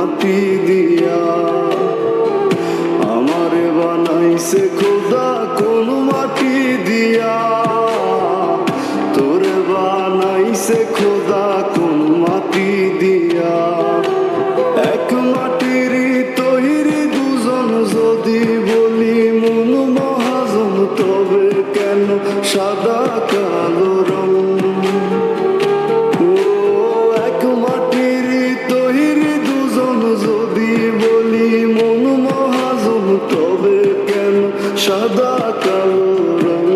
মাটি দিয়া। আমারে বানাইছে খোদা কোন মাটি দিয়া, তোরে বানাইছে খোদা কোন মাটি দিয়া। এক মাটির তৈরি দুজন যদি বলি মন মহাজন, তবে কেন সাদা কালো রং? ও এক মাটির তৈরি দুজন যদি বলি মন মহাজন, তবে কেন সাদা কালো রং?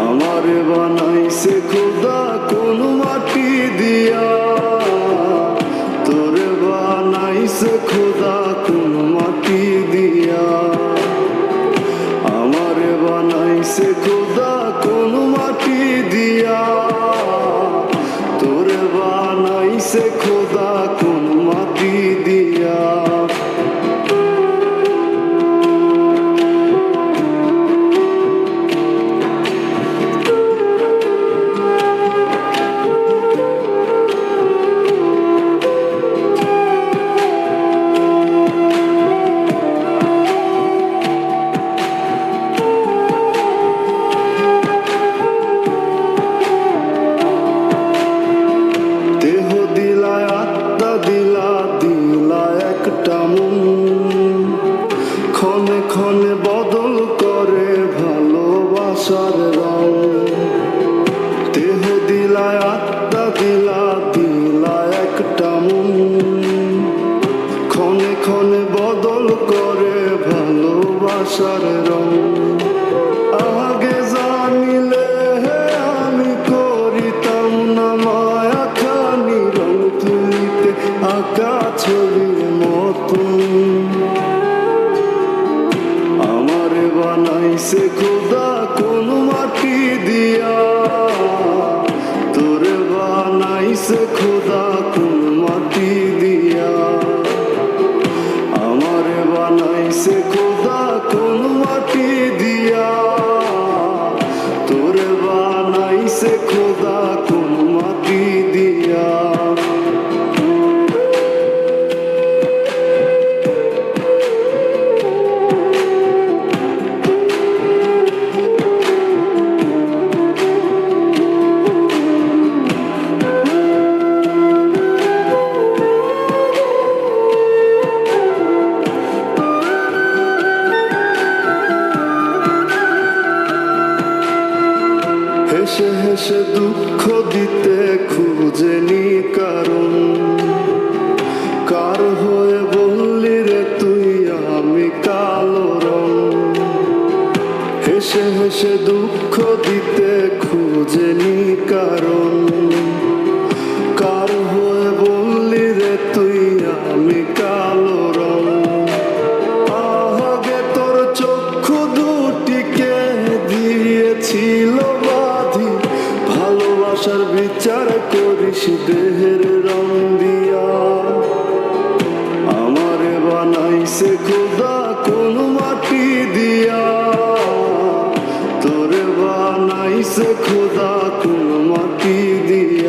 আমারে বানাইছে খোদা কোন মাটি দিয়া, তোরে বানাইছে খোদা কোন মাটি দিয়া। আমারে বানাইছে খোদা কোন মাটি দিয়া, তোরে বানাইছে খোদা কোন মাটি দিয়া। ক্ষণে ক্ষণে বদল করে ভালোবাসার রং। দেহ দিলায় আত্মা দিলা, দিলা একটা মন। ক্ষণে ক্ষণে বদল করে ভালোবাসার রং। আগে জানিলে আমি করিতাম না মায়া খানি, রং তুলিতে আঁকা ছবির মতন। আমারে বানাইছে খোদা কোন মাটি দিয়া, তোরে বানাইছে খোদা কোন মাটি দিয়া। আমারে বানাইছে খোদা কোন মাটি দিয়া, তোরে বানাইছে খোদা কোন মাটি দিয়া। হেসে হেসে দুঃখ দিতে খুঁজেনি কারণ, কার হয়ে বললি রে তুই আমি কালো রং। হেসে হেসে দুঃখ দিতে খুঁজেনি কারণ, কার হয়ে বললি রে তুই আমি কালো রং। আগে তোর চক্ষু দুটিকে দিয়েছিল বাঁধি, ভালোবাসার বিচার করিস দেহের রং দিয়া। আমারে বানাইছে খোদা কোন মাটি দিয়া, তোরে বানাইছে খোদা কোন মাটি দিয়া।